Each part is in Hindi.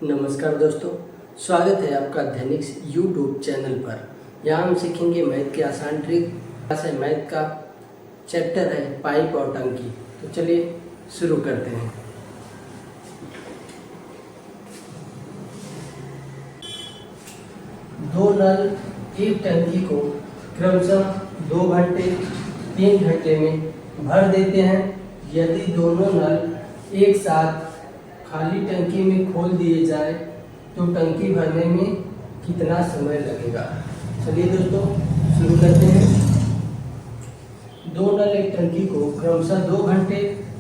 नमस्कार दोस्तों, स्वागत है आपका दैनिक यूट्यूब चैनल पर। यहाँ हम सीखेंगे मैथ के आसान ट्रिक। क्लास है मैथ का, चैप्टर है पाइप और टंकी। तो चलिए शुरू करते हैं। दो नल एक टंकी को क्रमशः 2 घंटे 3 घंटे में भर देते हैं। यदि दोनों नल एक साथ खाली टंकी में खोल दिए जाए तो टंकी भरने में कितना समय लगेगा। चलिए दोस्तों शुरू करते हैं। दो नल एक टंकी को क्रमशः 2 घंटे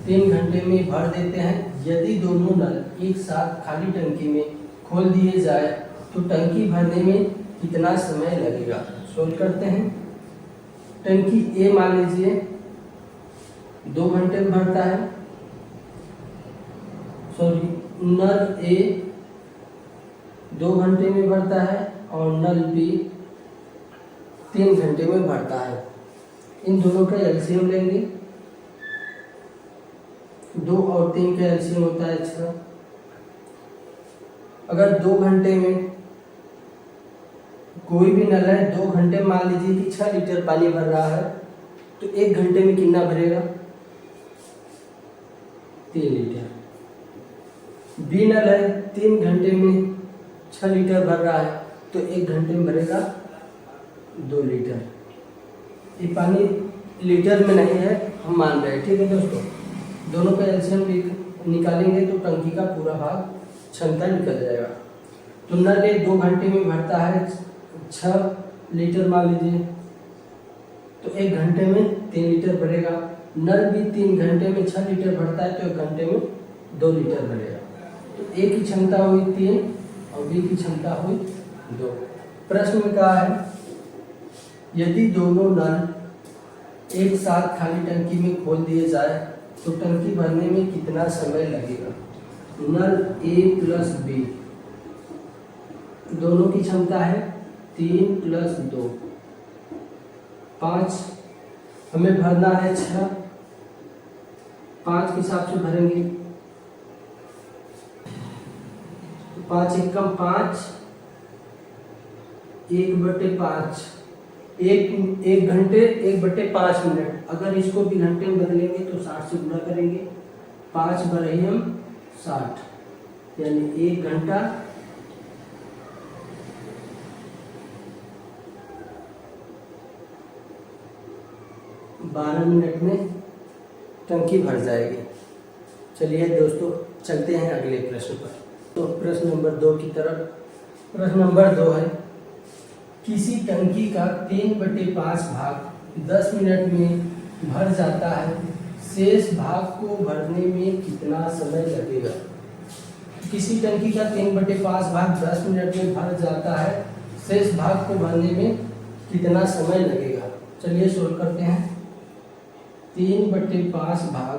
3 घंटे में भर देते हैं। यदि दोनों नल एक साथ खाली टंकी में खोल दिए जाए तो टंकी भरने में कितना समय लगेगा। सोल्व करते हैं। टंकी ए मान लीजिए 2 घंटे में भरता है। सॉरी, नल ए 2 घंटे में भरता है और नल बी 3 घंटे में भरता है। इन दोनों का एलसीएम लेंगे। 2 और 3 का एलसीएम होता है 6। अगर 2 घंटे में कोई भी नल है, 2 घंटे मान लीजिए कि 6 लीटर पानी भर रहा है, तो 1 घंटे में कितना भरेगा? 3 लीटर। बी नल है, 3 घंटे में 6 लीटर भर रहा है, तो 1 घंटे में भरेगा 2 लीटर। ये पानी लीटर में नहीं है, हम मान रहे हैं, ठीक है दोस्तों। दोनों का एलसीएम निकालेंगे तो टंकी का पूरा भाग क्षमता निकल जाएगा। तो नल एक 2 घंटे में भरता है 6 लीटर मान लीजिए, तो 1 घंटे में 3 लीटर भरेगा। नल भी 3 घंटे में 6 लीटर भरता है, तो 1 घंटे में 2 लीटर भरेगा। तो ए की क्षमता हुई 3 और बी की क्षमता हुई 2। प्रश्न में कहा है यदि दोनों नल एक साथ खाली टंकी में खोल दिए जाए तो टंकी भरने में कितना समय लगेगा। नल ए प्लस बी दोनों की क्षमता है 3 प्लस 2 5। हमें भरना है 6, 5 के हिसाब से भरेंगे। 5 एकम 5, 1/5, 1 घंटे 1/5 मिनट। अगर इसको भी घंटे में बदलेंगे तो 60 से गुणा करेंगे। 5 बराही हम 60, यानी 1 घंटा 12 मिनट में टंकी भर जाएगी। चलिए दोस्तों चलते हैं अगले प्रश्न पर। तो प्रश्न नंबर 2 की तरफ। प्रश्न नंबर 2 है किसी टंकी का 3/5 भाग 10 मिनट में भर जाता है, शेष भाग को भरने में कितना समय लगेगा। किसी टंकी का 3/5 भाग 10 मिनट में भर जाता है, शेष भाग को भरने में कितना समय लगेगा। चलिए सोल्व करते हैं। 3/5 भाग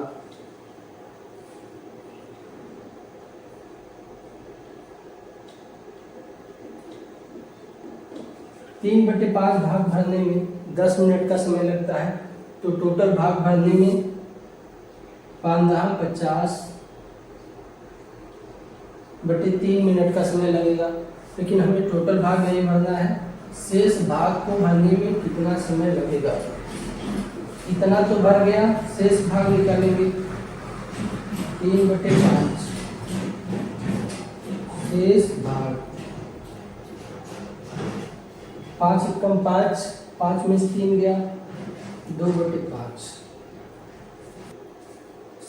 3/5 भाग भरने में 10 मिनट का समय लगता है, तो टोटल भाग भरने में 5×50/3 मिनट का समय लगेगा। लेकिन हमें टोटल भाग नहीं भरना है, शेष भाग को भरने में कितना समय लगेगा। इतना तो भर गया, शेष भाग निकालेंगे। 3/5 शेष भाग 5 एकम 5, 5 में से 3 गया, 2/5।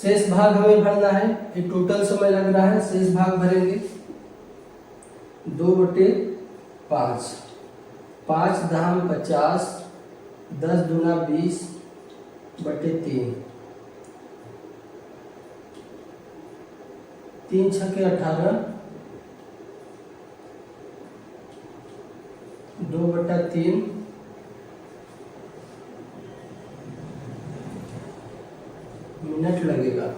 शेष भाग हमें भरना है, ये टोटल समय लग रहा है, शेष भाग भरेंगे 2/5। 5×50, 10 दूना 20/3, 3 छक्के 18, 2/3 मिनट लगेगा।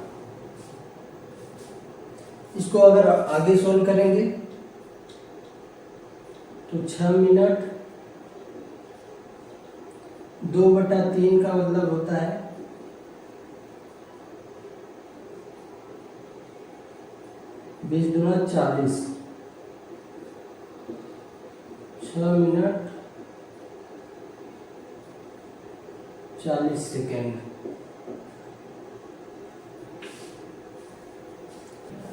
इसको अगर आगे सोल्व करेंगे तो 6 मिनट, 2/3 का मतलब होता है 20 दूना 40, 6 मिनट 40 सेकेंड।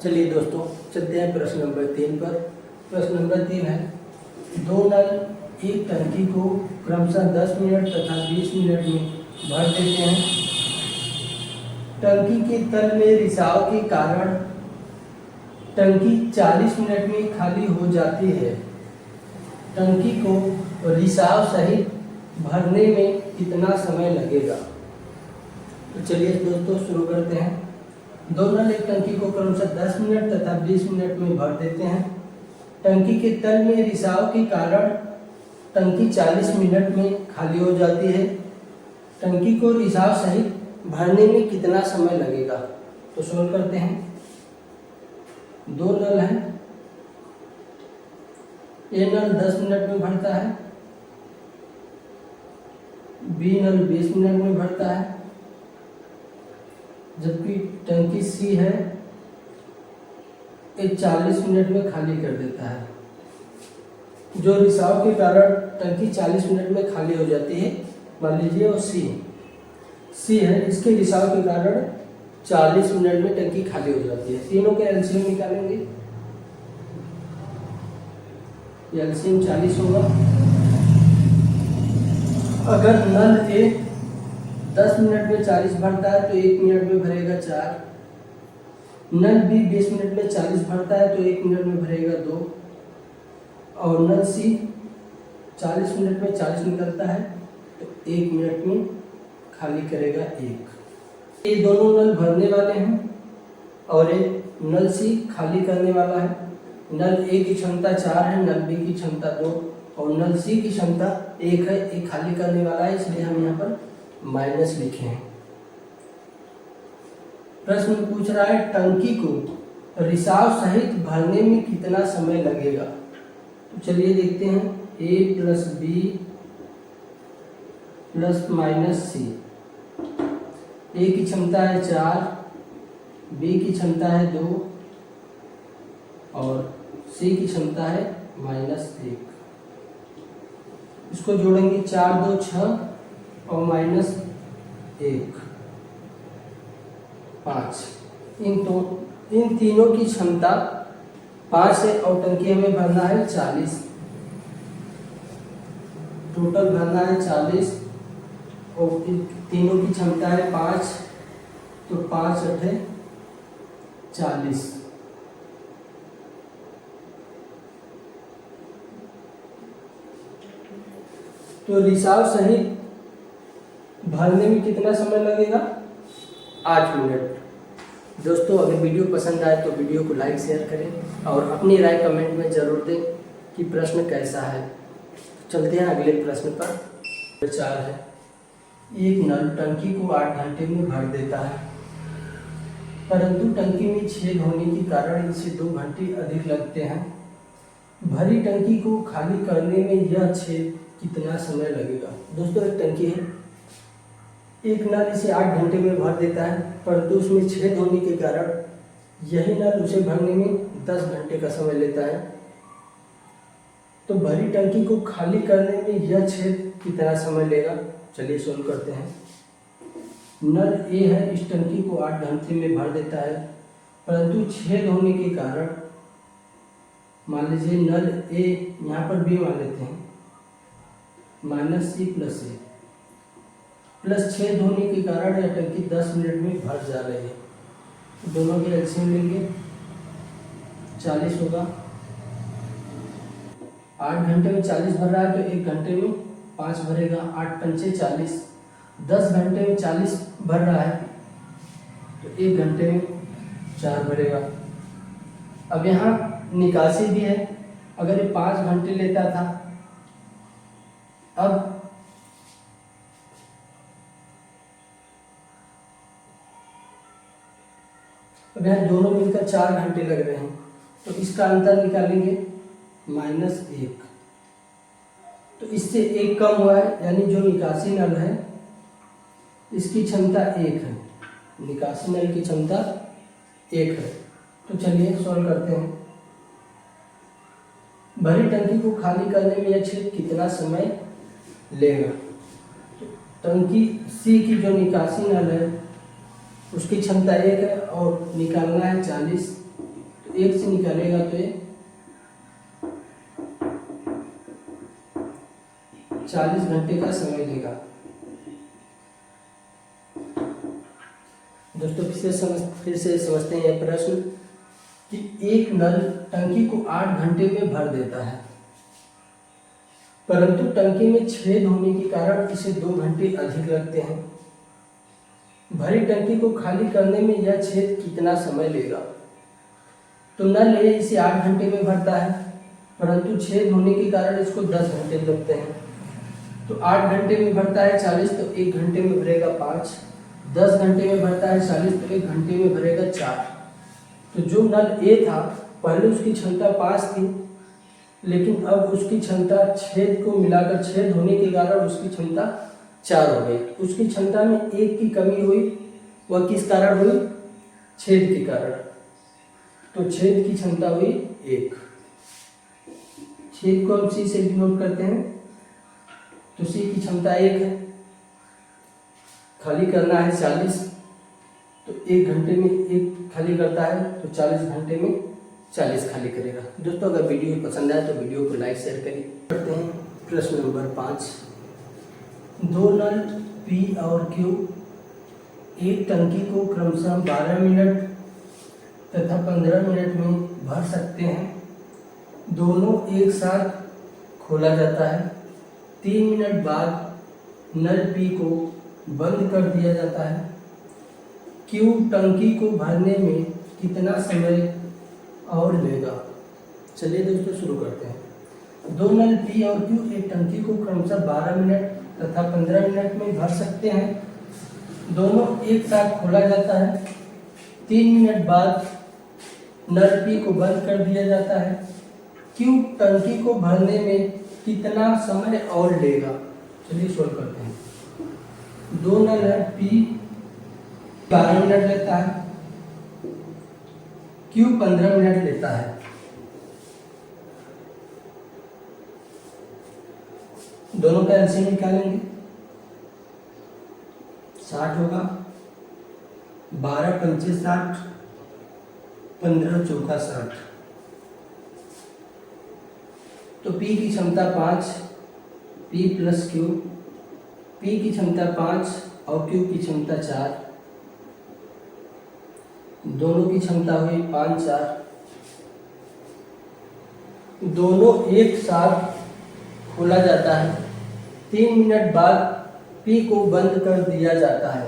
चलिए दोस्तों, चलते हैं प्रश्न नंबर 3 पर। प्रश्न नंबर 3 है, दो नल एक टंकी को क्रमशः 10 मिनट तथा 20 मिनट में भर देते हैं। टंकी के तल में रिसाव के कारण टंकी 40 मिनट में खाली हो जाती है। टंकी को रिसाव सहित भरने में कितना समय लगेगा? तो चलिए दोस्तों शुरू करते हैं। दो नल एक टंकी को क्रमशः 10 मिनट तथा 20 मिनट में भर देते हैं। टंकी के तल में रिसाव के कारण टंकी 40 मिनट में खाली हो जाती है। टंकी को रिसाव सहित भरने में कितना समय लगेगा? तो सोल्व करते हैं। दो नल है, ए नल 10 मिनट में भरता है, बी नल 20 मिनट में भरता है, जबकि टंकी सी है ये 40 मिनट में खाली कर देता है। जो रिसाव के कारण टंकी 40 मिनट में खाली हो जाती है, मान लीजिए वो सी है, इसके रिसाव के कारण 40 मिनट में टंकी खाली हो जाती है। तीनों के एलसीएम निकालेंगे, एलसीएम 40 होगा। अगर नल ए 10 मिनट में 40 भरता है तो 1 मिनट में भरेगा 4। नल बी 20 मिनट में 40 भरता है तो 1 मिनट में भरेगा 2। और नल सी 40 मिनट में 40 निकलता है तो 1 मिनट में खाली करेगा 1। ये दोनों नल भरने वाले हैं और एक नल सी खाली करने वाला है। नल ए की क्षमता 4 है, नल बी की क्षमता 2 और नल सी की क्षमता 1 है। एक खाली करने वाला है, इसलिए हम यहाँ पर माइनस लिखे हैं। प्रश्न पूछ रहा है टंकी को रिसाव सहित भरने में कितना समय लगेगा? तो चलिए देखते हैं। ए प्लस बी प्लस माइनस सी। ए की क्षमता है 4, बी की क्षमता है 2 और सी की क्षमता है -1। इसको जोड़ेंगे 4 2 6 और -1 5। इन तीनों की क्षमता 5 है और टंकी हमें भरना है 40। टोटल भरना है 40 और इन तीनों की क्षमता है 5, तो 5 8 40। तो रिसाव सहित भरने में कितना समय लगेगा? 8 मिनट। दोस्तों, अगर वीडियो पसंद आए तो वीडियो को लाइक शेयर करें और अपनी राय कमेंट में ज़रूर दें कि प्रश्न कैसा है। चलते हैं अगले प्रश्न पर। 4 है, एक नल टंकी को 8 घंटे में भर देता है, परंतु टंकी में छेद होने के कारण इसे 2 घंटे अधिक लगते हैं। भरी टंकी को खाली करने में यह छेद कितना समय लगेगा? दोस्तों, एक टंकी है, एक नल इसे 8 घंटे में भर देता है, परंतु उसमें छेद होने के कारण यही नल उसे भरने में 10 घंटे का समय लेता है। तो भरी टंकी को खाली करने में यह छेद कितना समय लेगा? चलिए सोल्व करते हैं। नल ए है, इस टंकी को 8 घंटे में भर देता है, परंतु छेद होने के कारण, मान लीजिए नल ए, यहाँ पर बी मान लेते हैं, -c + a प्लस छेद होने के कारण यह टंकी 10 मिनट में भर जा रही है। तो दोनों के एलसीएम लेंगे, 40 होगा। 8 घंटे में 40 भर रहा है तो 1 घंटे में 5 भरेगा, 8 पंचे 40। 10 घंटे में 40 भर रहा है तो 1 घंटे में 4 भरेगा। अब यहाँ निकासी भी है, अगर ये 5 घंटे लेता था, अब यहाँ दोनों मिलकर 4 घंटे लग रहे हैं, तो इसका अंतर निकालेंगे -1। तो इससे 1 कम हुआ है, यानी जो निकासी नल है इसकी क्षमता 1 है, निकासी नल की क्षमता 1 है। तो चलिए सॉल्व करते हैं। भरी टंकी को खाली करने में यह छेद कितना समय लेगा। तो टंकी सी की जो निकासी नल है उसकी क्षमता 1 है और निकालना है 40, तो 1 से निकालेगा तो ये 40 घंटे का समय लेगा। दोस्तों फिर से समझते हैं यह प्रश्न कि एक नल टंकी को 8 घंटे में भर देता है, परंतु टंकी में छेद होने के कारण इसे 2 घंटे अधिक लगते हैं। भरी टंकी को खाली करने में यह छेद कितना समय लेगा। तो नल ये इसे 8 घंटे में भरता है, परंतु छेद होने के कारण इसको 10 घंटे लगते हैं। तो 8 घंटे में भरता है 40, तो 1 घंटे में भरेगा 5। 10 घंटे में भरता है 40, तो 1 घंटे में भरेगा 4। तो जो नल ए था पहले उसकी क्षमता 5 थी, लेकिन अब उसकी क्षमता छेद को मिलाकर छेद होने के कारण उसकी क्षमता 4 हो गई। उसकी क्षमता में 1 की कमी हुई, वह किस कारण हुई? छेद के कारण। तो छेद की क्षमता हुई 1। छेद को हम सी से डिनोट करते हैं, तो सी की क्षमता 1 है, खाली करना है 40, तो 1 घंटे में 1 खाली करता है, तो 40 घंटे में 40 खाली करेगा। दोस्तों अगर वीडियो पसंद आए तो वीडियो को लाइक शेयर करिए। करते हैं प्रश्न नंबर 5। 2 नल पी और क्यू एक टंकी को क्रमशः 12 मिनट तथा 15 मिनट में भर सकते हैं। दोनों एक साथ खोला जाता है। 3 मिनट बाद नल पी को बंद कर दिया जाता है। क्यू टंकी को भरने में कितना समय और लेगा। चलिए दोस्तों शुरू करते हैं। 2 नल पी और क्यू एक टंकी को क्रमशः 12 मिनट तथा 15 मिनट में भर सकते हैं। दोनों एक साथ खोला जाता है। 3 मिनट बाद नल पी को बंद कर दिया जाता है। क्यू टंकी को भरने में कितना समय और लेगा। चलिए सोल्व करते हैं। 2 नल है, पी 12 मिनट लेता है, क्यू 15 मिनट लेता है। दोनों का एलसीएम निकालेंगे। 60 होगा, 12 पंचे 60, 15 चौका 60। तो P की क्षमता 5, P प्लस Q, P की क्षमता 5 और Q की क्षमता 4, दोनों की क्षमता हुई 5 4। दोनों एक साथ खोला जाता है। 3 मिनट बाद P को बंद कर दिया जाता है।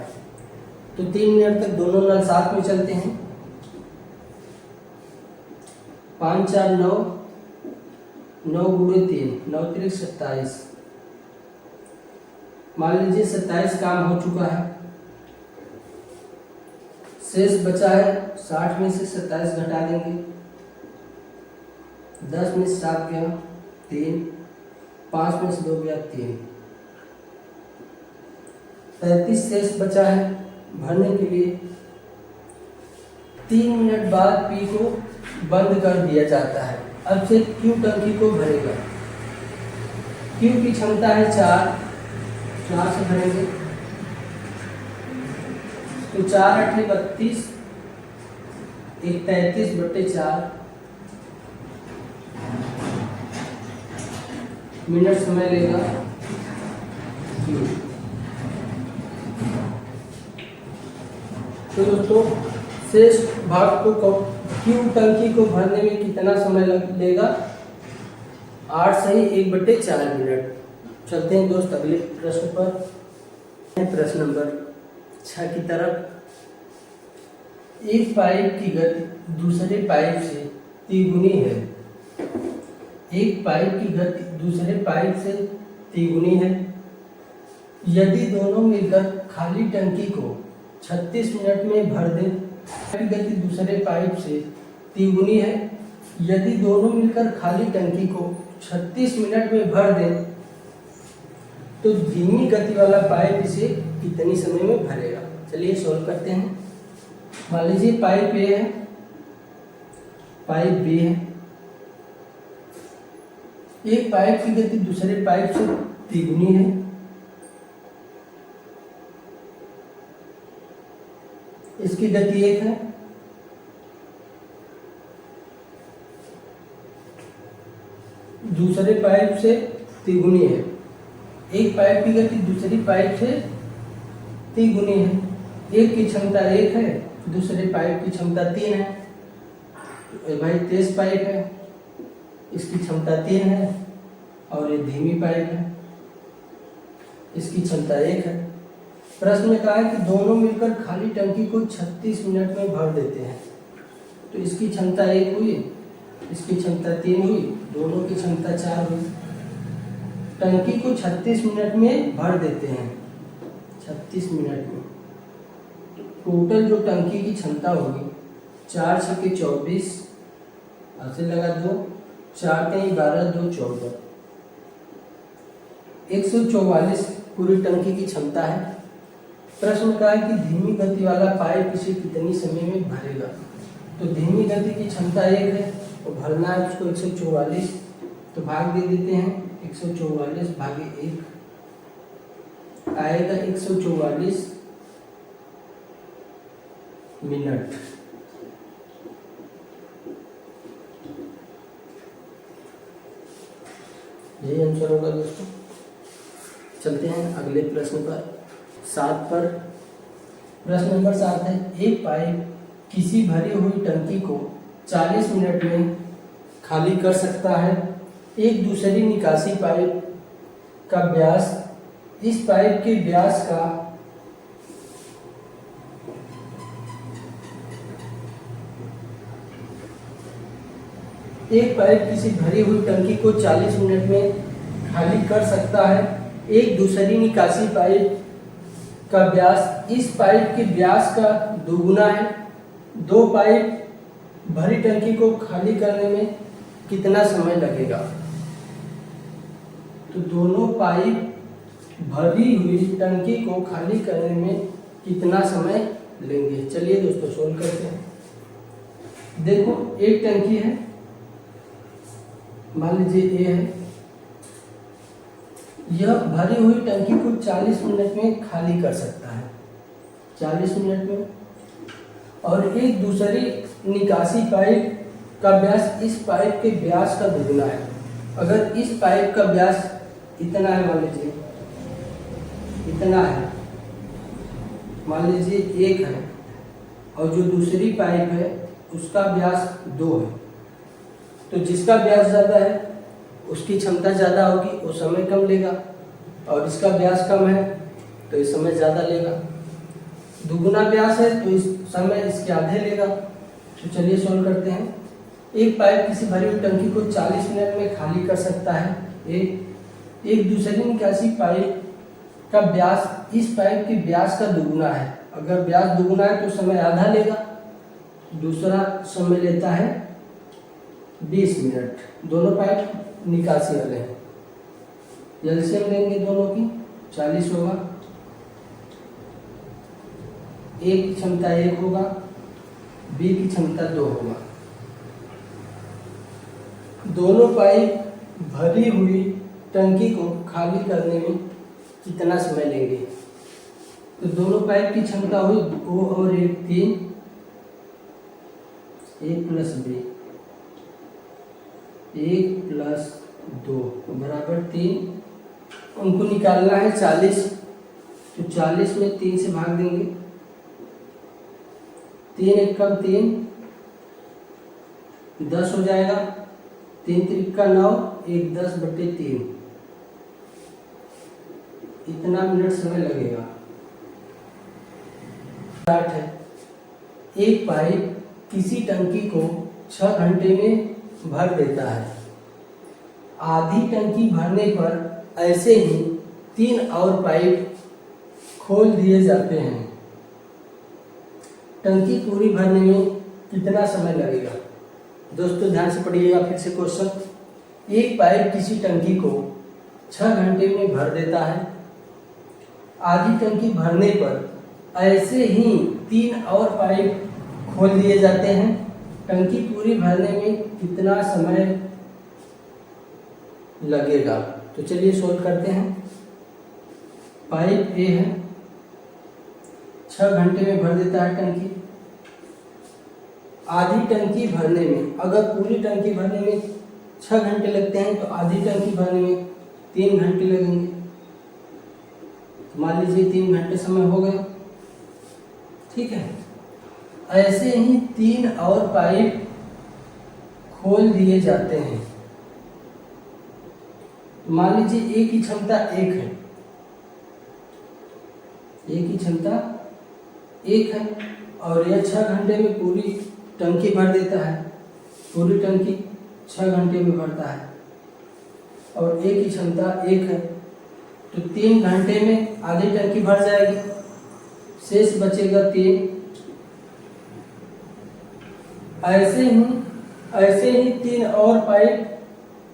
तो 3 मिनट तक दोनों नल साथ में चलते हैं। 5 4 9, 9 गुणे 3, 9 3 27। मान लीजिए 27 काम हो चुका है, शेष बचा है 60 में से 27 घटा देंगे। 10 में से 7 गया 3, 5 में से 2 गया 3, 33 शेष बचा है भरने के लिए। 3 मिनट बाद पी को बंद कर दिया जाता है। अब से क्यू टंकी को भरेगा। क्यू की क्षमता है 4 से भरेंगे, तो 4 8 32, 33/4 मिनट समय लेगा क्यू। तो दोस्तों शेष भाग को क्यू टंकी को भरने में कितना समय लेगा। 8 सही 1/4 मिनट। चलते हैं दोस्त अगले प्रश्न पर। प्रश्न नंबर 6 की तरफ। एक पाइप की गति दूसरे पाइप से तिगुनी है। एक पाइप की गति दूसरे पाइप से तिगुनी है। यदि दोनों मिलकर खाली टंकी को 36 मिनट में भर दें। गति दूसरे पाइप से तिगुनी है। यदि दोनों मिलकर खाली टंकी को 36 मिनट में भर दें तो धीमी गति वाला पाइप इसे कितनी समय में भरेगा। चलिए सॉल्व करते हैं। मान लीजिए पाइप ए है, पाइप बी है, एक पाइप की गति दूसरे पाइप से तिगुनी है। इसकी गति 1 है। दूसरे पाइप से तिगुनी है। एक पाइप की गति दूसरी पाइप से तिगुनी है। एक की क्षमता 1 है, दूसरे पाइप की क्षमता 3 है। तो भाई तेज पाइप है, इसकी क्षमता 3 है, और ये धीमी पाइप है, इसकी क्षमता 1 है। प्रश्न में कहा है कि दोनों मिलकर खाली टंकी को 36 मिनट में भर देते हैं। तो इसकी क्षमता 1 हुई, इसकी क्षमता 3 हुई, दोनों की क्षमता 4 हुई। टंकी को 36 मिनट में भर देते हैं। 36 मिनट में टोटल जो टंकी की क्षमता होगी 4 छक्के 24, ऐसे लगा 2, 4 के 12, 2 14, 144 पूरी टंकी की क्षमता है। प्रश्न का है कि धीमी गति वाला पाइप इसे कितनी समय में भरेगा। तो धीमी गति की क्षमता 1 है, तो भरना है उसको 144, तो भाग दे देते हैं। 144 भागे 1 आएगा 144 मिनट। यही आंसर होगा दोस्तों। चलते हैं अगले प्रश्न पर, 7 पर। प्रश्न नंबर 7 है, एक पाइप किसी भरी हुई टंकी को 40 मिनट में खाली कर सकता है। एक दूसरी निकासी पाइप का व्यास इस पाइप के व्यास का एक पाइप किसी भरी हुई टंकी को 40 मिनट में खाली कर सकता है। एक दूसरी निकासी पाइप का व्यास इस पाइप के व्यास का दोगुना है। दो पाइप भरी टंकी को खाली करने में कितना समय लगेगा। तो दोनों पाइप भरी हुई टंकी को खाली करने में कितना समय लेंगे। चलिए दोस्तों सोल्व करते हैं। देखो एक टंकी है, मान लीजिए ए है, यह भरी हुई टंकी को 40 मिनट में खाली कर सकता है, 40 मिनट में। और एक दूसरी निकासी पाइप का व्यास इस पाइप के व्यास का दोगुना है। अगर इस पाइप का व्यास इतना है, मान लीजिए इतना है, मान लीजिए 1 है, और जो दूसरी पाइप है उसका व्यास 2 है, तो जिसका व्यास ज़्यादा है उसकी क्षमता ज़्यादा होगी, वो समय कम लेगा, और इसका व्यास कम है तो इस समय ज़्यादा लेगा। दुगुना व्यास है तो इस समय इसके आधे लेगा। तो चलिए सोल्व करते हैं। एक पाइप किसी भरी हुई टंकी को 40 मिनट में खाली कर सकता है। एक दूसरी निकासी पाइप का व्यास इस पाइप के व्यास का दुगुना है। अगर व्यास दुगुना है तो समय आधा लेगा, दूसरा समय लेता है 20 मिनट। दोनों पाइप निकासी वाले हैं, एलसीएम लेंगे दोनों की, 40 होगा। ए की क्षमता 1 होगा, बी की क्षमता 2 होगा। दोनों पाइप भरी हुई टंकी को खाली करने में कितना समय लेंगे। तो दोनों पाइप की क्षमता हुई 2 और 1 3, ए प्लस बी, 1 प्लस 2 बराबर 3। उनको निकालना है 40, तो 40 में 3 से भाग देंगे। 3 1 कम 3, 10 हो जाएगा। 3 3 का 9, 1 10/3, इतना मिनट समय लगेगा। 8 है, एक पाइप किसी टंकी को 6 घंटे में भर देता है। आधी टंकी भरने पर ऐसे ही 3 और पाइप खोल दिए जाते हैं। टंकी पूरी भरने में कितना समय लगेगा। दोस्तों ध्यान से पढ़िएगा फिर से क्वेश्चन। एक पाइप किसी टंकी को 6 घंटे में भर देता है। आधी टंकी भरने पर ऐसे ही 3 और पाइप खोल दिए जाते हैं। टंकी पूरी भरने में कितना समय लगेगा। तो चलिए सोल्व करते हैं। पाइप ए है, 6 घंटे में भर देता है टंकी। आधी टंकी भरने में, अगर पूरी टंकी भरने में 6 घंटे लगते हैं तो आधी टंकी भरने में 3 घंटे लगेंगे। तो मान लीजिए 3 घंटे समय हो गए, ठीक है। ऐसे ही 3 और पाइप खोल दिए जाते हैं। मान लीजिए एक की क्षमता 1 है, एक की क्षमता 1 है और यह 6 घंटे में पूरी टंकी भर देता है। पूरी टंकी 6 घंटे में भरता है और एक की क्षमता 1 है, तो 3 घंटे में आधी टंकी भर जाएगी, शेष बचेगा 3। ऐसे ही 3 और पाइप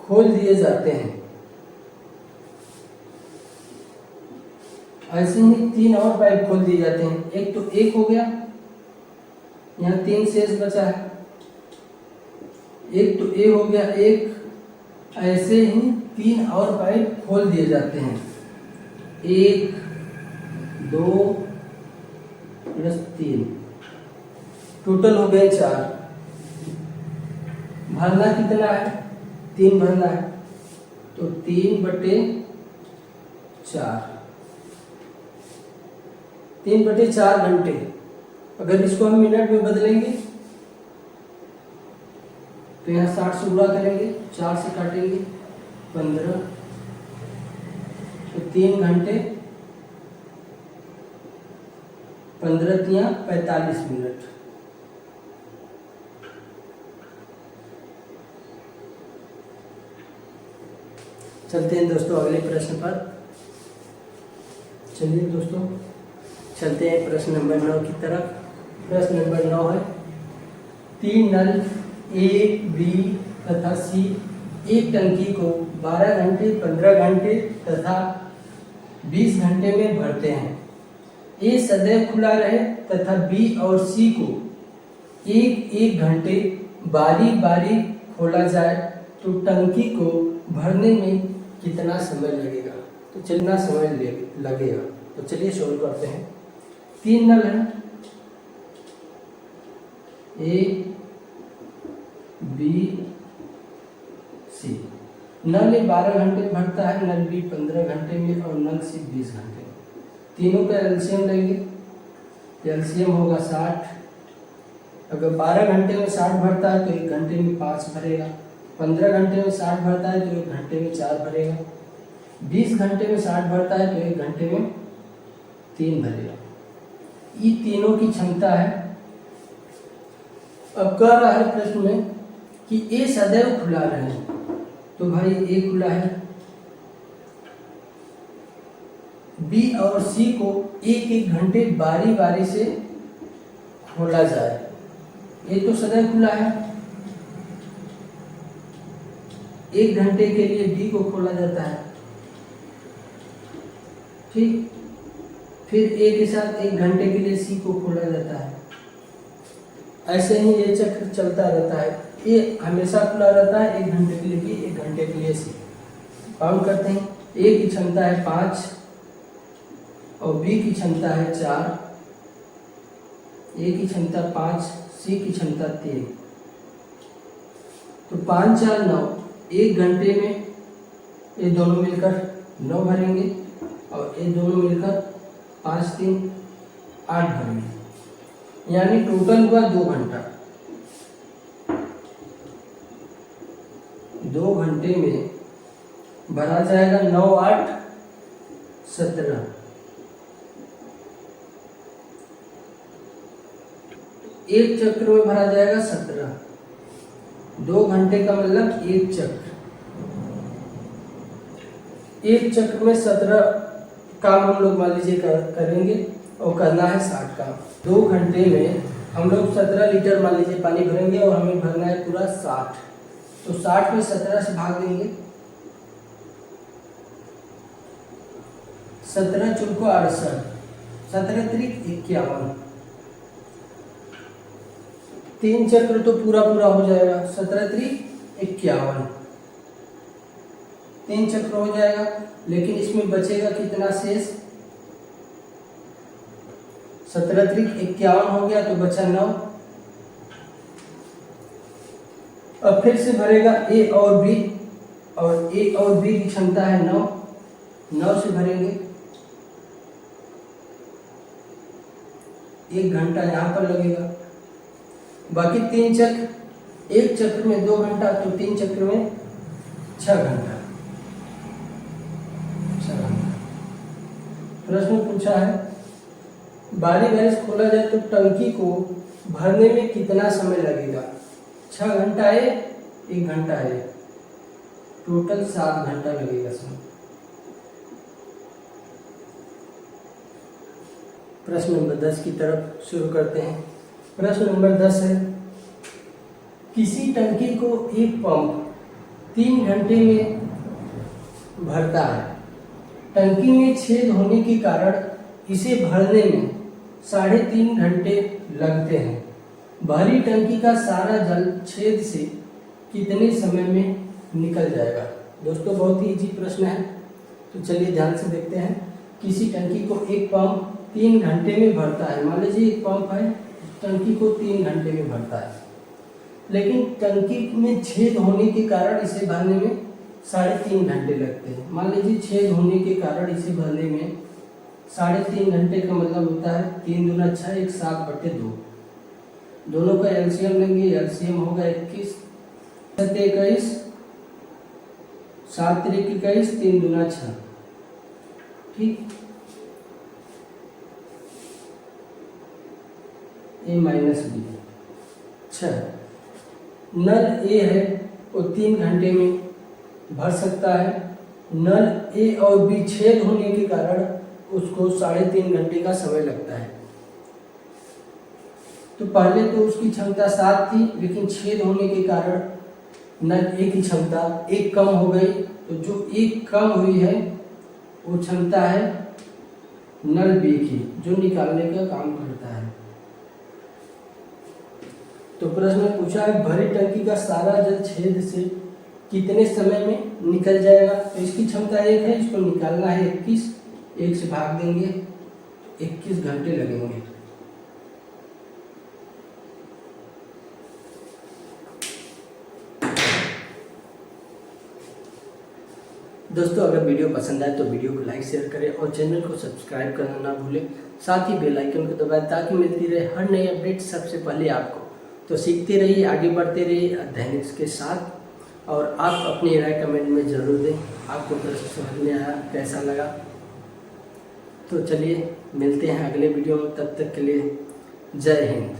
खोल दिए जाते हैं। ऐसे ही 3 और पाइप खोल दिए जाते हैं। एक तो 1 हो गया, यहाँ 3 शेष बचा है, एक तो ए हो गया 1। ऐसे ही 3 और पाइप खोल दिए जाते हैं। 1 2 प्लस 3, टोटल हो गए 4। भरना कितना है? 3 भरना है, तो 3/4, 3/4 घंटे। अगर इसको हम मिनट में बदलेंगे तो यहाँ 60 से गुणा करेंगे, 4 से काटेंगे 15, तो 3 घंटे 15 या 45 मिनट। चलते हैं दोस्तों अगले प्रश्न पर। चलिए दोस्तों चलते हैं प्रश्न नंबर 9 की तरफ। प्रश्न नंबर 9 है, 3 नल ए, बी तथा सी एक टंकी को 12 घंटे, 15 घंटे तथा 20 घंटे में भरते हैं। ए सदैव खुला रहे तथा बी और सी को एक एक घंटे बारी बारी खोला जाए तो टंकी को भरने में कितना समय लगेगा? तो कितना समय लगेगा? तो चलिए सोल्व करते हैं। 3 नल है, ए बी सी। नल ए 12 घंटे भरता है, नल बी 15 घंटे में और नल सी 20 घंटे में। तीनों का एलसीएम लेंगे, एलसीएम होगा 60। अगर 12 घंटे में 60 भरता है तो 1 घंटे में 5 भरेगा। 15 घंटे में 60 भरता है तो 1 घंटे में 4 भरेगा। 20 घंटे में 60 भरता है तो 1 घंटे में 3 भरेगा। ये तीनों की क्षमता है। अब कह रहा है प्रश्न में कि ए सदैव खुला रहे, तो भाई ए खुला है, बी और सी को एक एक घंटे बारी बारी से खोला जाए। ए तो सदैव खुला है, 1 घंटे के लिए बी को खोला जाता है, ठीक। फिर ए के साथ 1 घंटे के लिए सी को खोला जाता है। ऐसे ही ये चक्र चलता रहता है। ए हमेशा खुला रहता है, 1 घंटे के लिए बी, 1 घंटे के लिए सी। काउंट करते हैं। ए की क्षमता है 5 और बी की क्षमता है 4। ए की क्षमता 5, सी की क्षमता 3, तो 5 4 9। 1 घंटे में ये दोनों मिलकर 9 भरेंगे और ये दोनों मिलकर 5 3 8 भरेंगे, यानी टोटल हुआ 2 घंटा। 2 घंटे में भरा जाएगा 9 8 17। एक चक्र में भरा जाएगा 17। 2 घंटे का मतलब 1 चक्र। 1 चक्र में 17 काम हम लोग मान लीजिए करेंगे और करना है 60 काम। 2 घंटे में हम लोग 17 लीटर मान लीजिए पानी भरेंगे और हमें भरना है पूरा 60। तो 60 में 17 से भाग देंगे। 17 चौको 68, 17 त्रिक 51। 3 चक्र तो पूरा पूरा हो जाएगा। 17 त्रिक 51, 3 चक्र हो जाएगा, लेकिन इसमें बचेगा कितना शेष? 17 त्रिक 51 हो गया, तो बचा 9। अब फिर से भरेगा ए और बी, और ए और बी की क्षमता है 9, 9 से भरेंगे। 1 घंटा यहाँ पर लगेगा। बाकी 3 चक्र, एक चक्र में 2 घंटा, तो 3 चक्र में 6 घंटा। प्रश्न पूछा है बारी बारी से खोला जाए तो टंकी को भरने में कितना समय लगेगा? 6 घंटा है, 1 घंटा है, टोटल 7 घंटा लगेगा समय। प्रश्न नंबर 10 की तरफ शुरू करते हैं। प्रश्न नंबर 10 है, किसी टंकी को एक पंप 3 घंटे में भरता है। टंकी में छेद होने के कारण इसे भरने में 3.5 घंटे लगते हैं। भरी टंकी का सारा जल छेद से कितने समय में निकल जाएगा? दोस्तों बहुत ही इजी प्रश्न है, तो चलिए ध्यान से देखते हैं। किसी टंकी को एक पंप 3 घंटे में भरता है। मान लीजिए एक पंप है, टंकी को 3 घंटे में भरता है, लेकिन टंकी में छेद होने के कारण इसे भरने में 3.5 घंटे लगते हैं। मान लीजिए छेद होने के कारण इसे भरने में 3.5 घंटे का मतलब होता है 3 दूना 6, 1 7/2। दोनों का एलसीएम लेंगे, एलसीएम होगा 21, 7 21, 7 3 21, 3 दूना 6। ठीक, ए माइनस बी 6। नल ए है वो 3 घंटे में भर सकता है। नल ए और बी छेद होने के कारण उसको 3.5 घंटे का समय लगता है। तो पहले तो उसकी क्षमता 7 थी, लेकिन छेद होने के कारण नल ए की क्षमता 1 कम हो गई। तो जो 1 कम हुई है वो क्षमता है नल बी की, जो निकालने का काम करता है। तो प्रश्न में पूछा है भरी टंकी का सारा जल छेद से कितने समय में निकल जाएगा? तो इसकी क्षमता 1 है, इसको निकालना है 21, 1 से भाग देंगे, 21 घंटे लगेंगे। दोस्तों अगर वीडियो पसंद आए तो वीडियो को लाइक शेयर करें और चैनल को सब्सक्राइब करना ना भूलें। साथ ही बेल आइकन को दबाएं ताकि मिलती रहे हर नई अपडेट सबसे पहले आपको। तो सीखते रहिए, आगे बढ़ते रहिए अध्ययन के साथ, और आप अपनी राय कमेंट में ज़रूर दें। आपको प्रश्न समझ में आया, कैसा लगा? तो चलिए मिलते हैं अगले वीडियो में, तब तक के लिए जय हिंद।